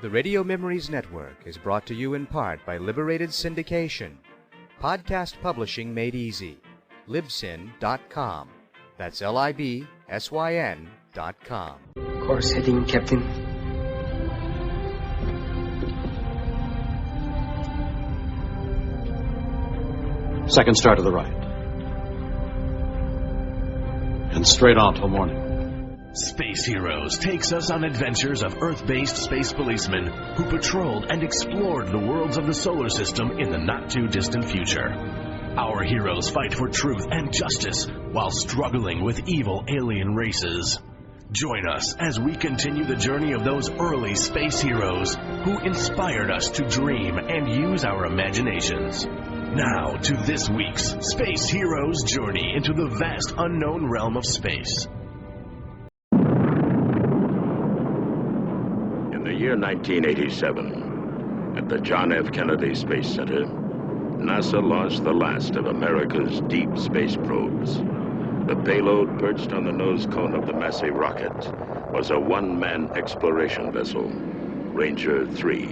The Radio Memories Network is brought to you in part by Liberated Syndication. Podcast publishing made easy. Libsyn.com. That's Libsyn.com. Course heading, Captain. Second star to the right. And straight on till morning. Space Heroes takes us on adventures of Earth-based space policemen who patrolled and explored the worlds of the solar system in the not-too-distant future. Our heroes fight for truth and justice while struggling with evil alien races. Join us as we continue the journey of those early space heroes who inspired us to dream and use our imaginations. Now to this week's Space Heroes journey into the vast unknown realm of space. In the year 1987, at the John F. Kennedy Space Center, NASA launched the last of America's deep space probes. The payload perched on the nose cone of the massive rocket was a one-man exploration vessel, Ranger 3.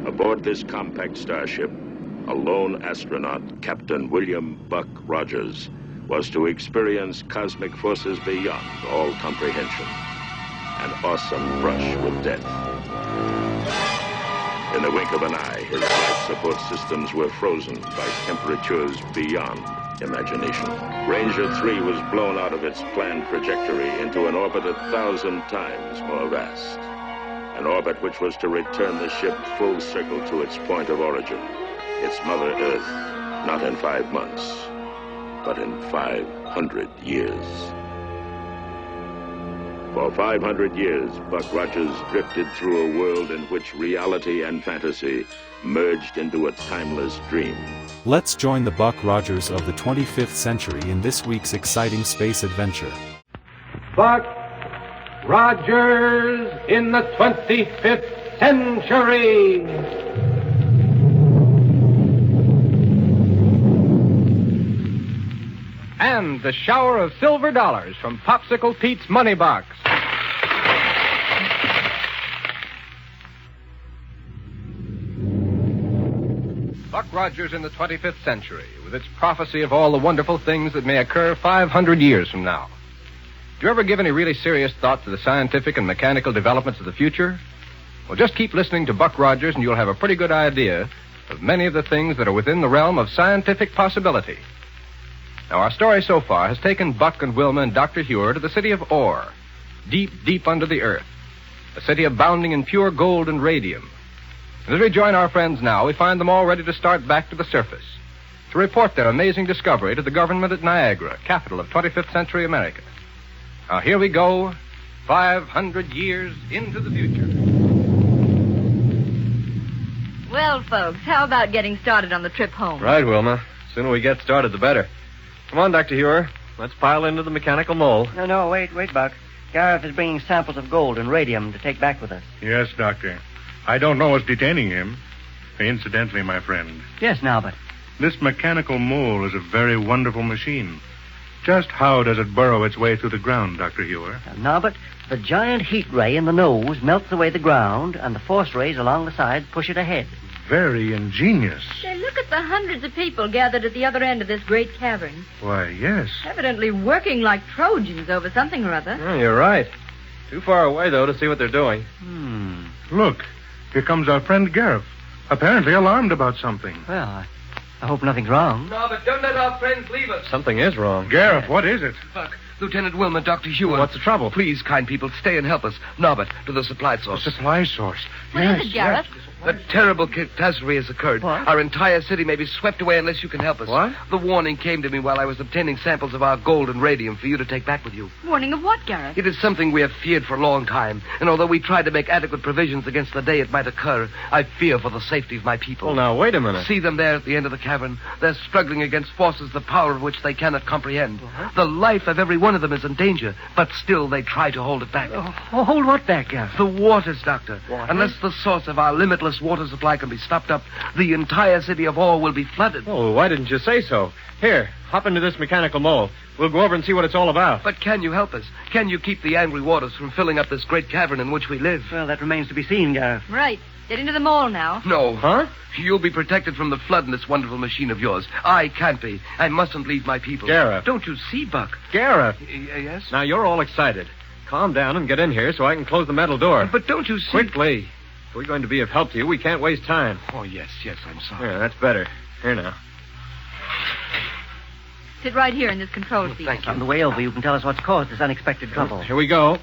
Aboard this compact starship, a lone astronaut, Captain William Buck Rogers, was to experience cosmic forces beyond all comprehension. An awesome brush with death. In the wink of an eye, his life support systems were frozen by temperatures beyond imagination. Ranger 3 was blown out of its planned trajectory into an orbit 1,000 times more vast. An orbit which was to return the ship full circle to its point of origin, its Mother Earth, not in 5 months, but in 500 years. For 500 years, Buck Rogers drifted through a world in which reality and fantasy merged into a timeless dream. Let's join the Buck Rogers of the 25th century in this week's exciting space adventure. Buck Rogers in the 25th century. And the shower of silver dollars from Popsicle Pete's Money Box. Buck Rogers in the 25th century, with its prophecy of all the wonderful things that may occur 500 years from now. Do you ever give any really serious thought to the scientific and mechanical developments of the future? Well, just keep listening to Buck Rogers and you'll have a pretty good idea of many of the things that are within the realm of scientific possibility. Now, our story so far has taken Buck and Wilma and Dr. Hewer to the city of Ore, deep, deep under the earth, a city abounding in pure gold and radium. And as we join our friends now, we find them all ready to start back to the surface, to report their amazing discovery to the government at Niagara, capital of 25th century America. Now, here we go, 500 years into the future. Well, folks, how about getting started on the trip home? Right, Wilma. The sooner we get started, the better. Come on, Dr. Hewer. Let's pile into the mechanical mole. No, wait, Buck. Gareth is bringing samples of gold and radium to take back with us. Yes, Doctor. I don't know what's detaining him. Incidentally, my friend. Yes, Norbert. This mechanical mole is a very wonderful machine. Just how does it burrow its way through the ground, Dr. Hewer? Norbert, the giant heat ray in the nose melts away the ground, and the force rays along the sides push it ahead. Very ingenious. Say, look at the hundreds of people gathered at the other end of this great cavern. Why, yes. Evidently working like Trojans over something or other. Oh, you're right. Too far away, though, to see what they're doing. Look, here comes our friend Gareth, apparently alarmed about something. Well, I hope nothing's wrong. No, but don't let our friends leave us. Something is wrong. Gareth, what is it? Buck, Lieutenant Wilma, Dr. Hewer. What's the trouble? Please, kind people, stay and help us. Norbert, to the supply source. The supply source. What is it, Gareth? A terrible catastrophe has occurred. What? Our entire city may be swept away unless you can help us. What? The warning came to me while I was obtaining samples of our gold and radium for you to take back with you. Warning of what, Gareth? It is something we have feared for a long time, and although we tried to make adequate provisions against the day it might occur, I fear for the safety of my people. Well, now, wait a minute. See them there at the end of the cavern. They're struggling against forces the power of which they cannot comprehend. The life of every one one of them is in danger, but still they try to hold it back. Hold what back, Gareth? The waters, Doctor. Water? Unless the source of our limitless water supply can be stopped up, the entire city of Orr will be flooded. Oh, why didn't you say so? Here, hop into this mechanical mole. We'll go over and see what it's all about. But can you help us? Can you keep the angry waters from filling up this great cavern in which we live? Well, that remains to be seen, Gareth. Right. Get into the mole now. No. Huh? You'll be protected from the flood in this wonderful machine of yours. I can't be. I mustn't leave my people. Gareth. Don't you see, Buck? Gareth. Yes? Now, you're all excited. Calm down and get in here so I can close the metal door. But don't you see... Quickly. If we're going to be of help to you, we can't waste time. Oh, yes, I'm sorry. Yeah, that's better. Here now. Sit right here in this control seat. Thank you. On the way over, you can tell us what's caused this unexpected trouble. Here we go.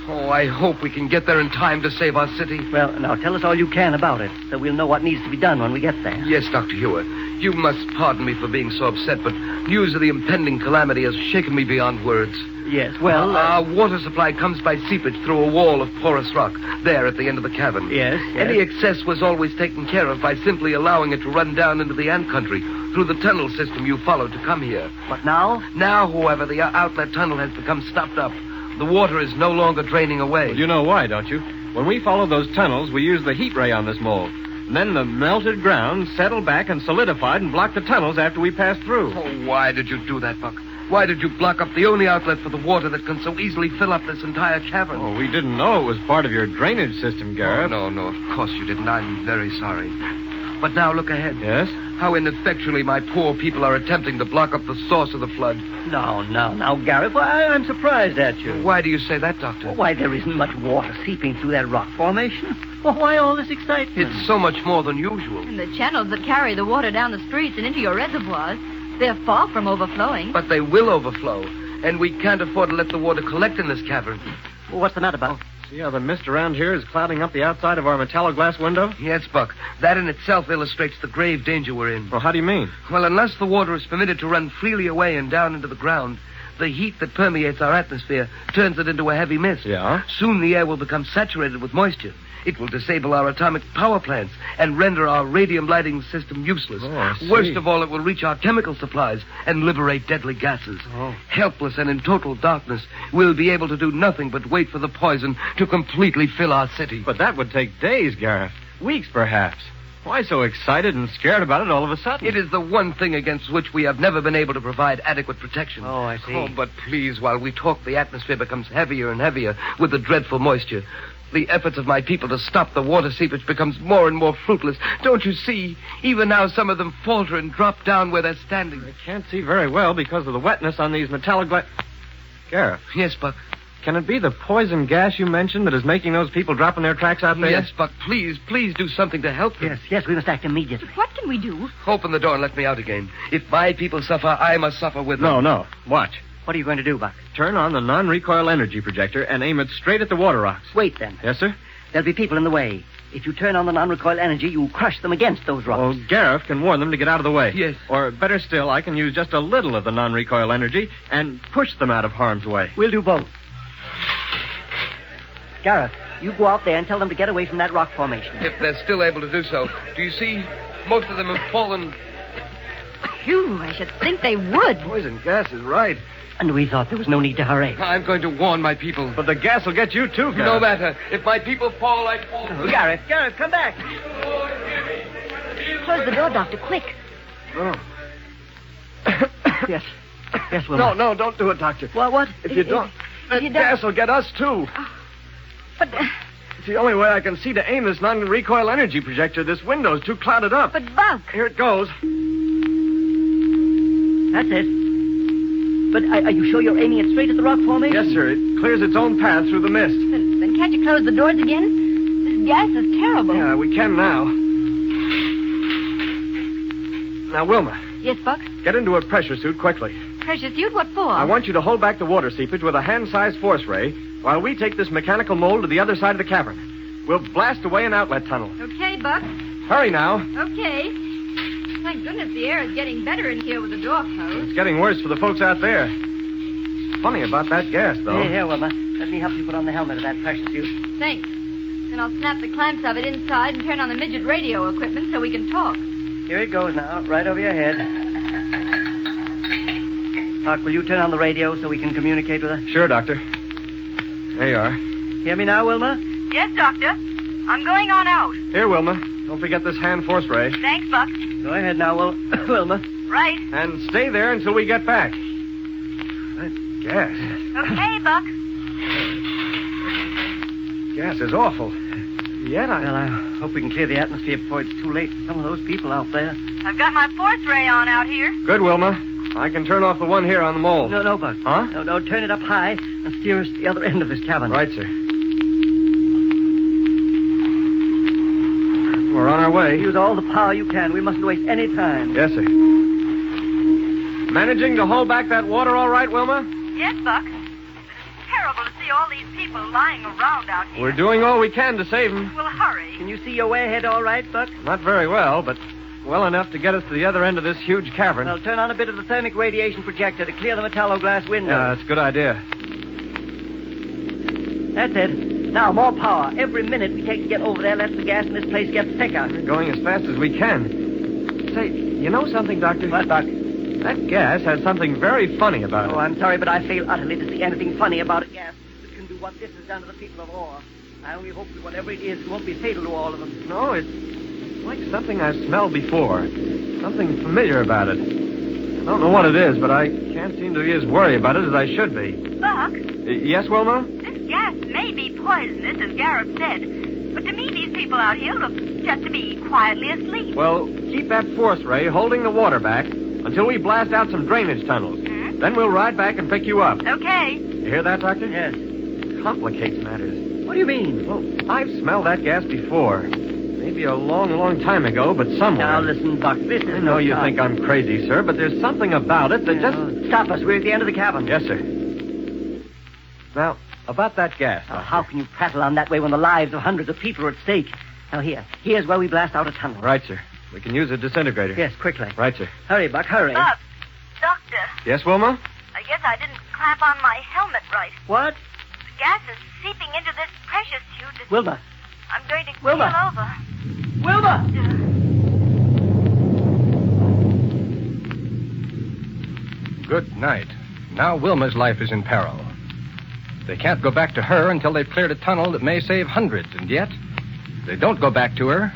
Oh, I hope we can get there in time to save our city. Well, now tell us all you can about it, so we'll know what needs to be done when we get there. Yes, Dr. Hewer. You must pardon me for being so upset, but news of the impending calamity has shaken me beyond words. Yes, well... Our water supply comes by seepage through a wall of porous rock, there at the end of the cavern. Yes. Any excess was always taken care of by simply allowing it to run down into the ant country through the tunnel system you followed to come here. But now? Now, however, the outlet tunnel has become stopped up. The water is no longer draining away. Well, you know why, don't you? When we followed those tunnels, we used the heat ray on this mold. And then the melted ground settled back and solidified and blocked the tunnels after we passed through. Oh, why did you do that, Buck? Why did you block up the only outlet for the water that can so easily fill up this entire cavern? Oh, we didn't know it was part of your drainage system, Gareth. Oh, no, of course you didn't. I'm very sorry. But now look ahead. Yes? How ineffectually my poor people are attempting to block up the source of the flood. Now, Gareth, why, I'm surprised at you. Why do you say that, Doctor? Why, there isn't much water seeping through that rock formation. Well, why all this excitement? It's so much more than usual. And the channels that carry the water down the streets and into your reservoirs, they're far from overflowing. But they will overflow, and we can't afford to let the water collect in this cavern. Well, what's the matter, Buck? See how the mist around here is clouding up the outside of our metallo-glass window? Yes, Buck. That in itself illustrates the grave danger we're in. Well, how do you mean? Well, unless the water is permitted to run freely away and down into the ground, the heat that permeates our atmosphere turns it into a heavy mist. Yeah? Soon the air will become saturated with moisture. It will disable our atomic power plants and render our radium lighting system useless. Oh, I see. Worst of all, it will reach our chemical supplies and liberate deadly gases. Oh. Helpless and in total darkness, we'll be able to do nothing but wait for the poison to completely fill our city. But that would take days, Gareth. Weeks, perhaps. Why so excited and scared about it all of a sudden? It is the one thing against which we have never been able to provide adequate protection. Oh, I see. Oh, but please, while we talk, the atmosphere becomes heavier and heavier with the dreadful moisture. The efforts of my people to stop the water seepage becomes more and more fruitless. Don't you see? Even now, some of them falter and drop down where they're standing. I can't see very well because of the wetness on these metallic glass... Gareth. Yes, Buck. Can it be the poison gas you mentioned that is making those people drop in their tracks out there? Yes, Buck. Please do something to help them. Yes, we must act immediately. What can we do? Open the door and let me out again. If my people suffer, I must suffer with them. No. Watch. What are you going to do, Buck? Turn on the non-recoil energy projector and aim it straight at the water rocks. Wait, then. Yes, sir? There'll be people in the way. If you turn on the non-recoil energy, you crush them against those rocks. Well, Gareth can warn them to get out of the way. Yes. Or better still, I can use just a little of the non-recoil energy and push them out of harm's way. We'll do both. Gareth, you go out there and tell them to get away from that rock formation. If they're still able to do so. Do you see? Most of them have fallen. Phew, I should think they would. Poison gas is right. And we thought there was no need to hurry. I'm going to warn my people. But the gas will get you too, Gareth. No matter. If my people fall, I fall. Oh, Gareth, come back. Close the door, Doctor, quick. Oh. Yes, Wilma. No, don't do it, Doctor. What? If you don't, the gas will get us too. But... It's the only way I can see to aim this non-recoil energy projector. This window's too clouded up. But, Buck... Here it goes. That's it. But are you sure you're aiming it straight at the rock formation? Yes, sir. It clears its own path through the mist. Then can't you close the doors again? This gas is terrible. Yeah, we can now. Now, Wilma. Yes, Buck? Get into a pressure suit quickly. Pressure suit? What for? I want you to hold back the water seepage with a hand-sized force ray while we take this mechanical mold to the other side of the cavern. We'll blast away an outlet tunnel. Okay, Buck. Hurry now. Okay. Thank goodness the air is getting better in here with the door closed. It's getting worse for the folks out there. Funny about that gas, though. Here, Wilma. Let me help you put on the helmet of that pressure suit. Thanks. Then I'll snap the clamps of it inside and turn on the midget radio equipment so we can talk. Here it goes now, right over your head. Buck, will you turn on the radio so we can communicate with her? Sure, Doctor. There you are. Hear me now, Wilma? Yes, Doctor. I'm going on out. Here, Wilma. Don't forget this hand force ray. Thanks, Buck. Go ahead now, Wilma. Right. And stay there until we get back. That gas. Okay, Buck. Gas is awful. Yet Well, I hope we can clear the atmosphere before it's too late for some of those people out there. I've got my force ray on out here. Good, Wilma. I can turn off the one here on the mole. No, Buck. Huh? No, turn it up high and steer us to the other end of this cabin. Right, sir. We're on our way. Use all the power you can. We mustn't waste any time. Yes, sir. Managing to hold back that water all right, Wilma? Yes, Buck. It's terrible to see all these people lying around out here. We're doing all we can to save them. Well, hurry. Can you see your way ahead all right, Buck? Not very well, but well enough to get us to the other end of this huge cavern. Well, turn on a bit of the thermic radiation projector to clear the metallo-glass window. Yeah, that's a good idea. That's it. Now, more power. Every minute we take to get over there lets the gas in this place get thicker. We're going as fast as we can. Say, you know something, Doctor? What, Buck? That gas has something very funny about it. Oh, I'm sorry, but I fail utterly to see anything funny about a gas that can do what this has done to the people of Ore. I only hope that whatever it is won't be fatal to all of them. No, it's like something I've smelled before. Something familiar about it. I don't know what it is, but I can't seem to be as worried about it as I should be. Buck? Yes, Wilma? This gas may be poisonous, as Garrett said, but to me these people out here look just to be quietly asleep. Well, keep that force ray holding the water back until we blast out some drainage tunnels. Hmm? Then we'll ride back and pick you up. Okay. You hear that, Doctor? Yes. Complicates matters. What do you mean? Well, I've smelled that gas before. Maybe a long, long time ago, but somewhere. Now, listen, Buck, this is I know you time. think I'm crazy, sir, but there's something about it that just... Stop us. We're at the end of the cabin. Yes, sir. Now, about that gas, Doctor. How can you prattle on that way when the lives of hundreds of people are at stake? Now, here's where we blast out a tunnel. Right, sir. We can use a disintegrator. Yes, quickly. Right, sir. Hurry, Buck, hurry. Buck, Doctor, Yes, Wilma? I guess I didn't clamp on my helmet right. What? The gas is seeping into this pressure suit. Wilma. I'm going to Wilma. keel over. Wilma! Good night. Now Wilma's life is in peril. They can't go back to her until they've cleared a tunnel that may save hundreds, and yet, if they don't go back to her,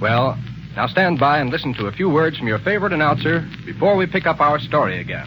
well, now stand by and listen to a few words from your favorite announcer before we pick up our story again.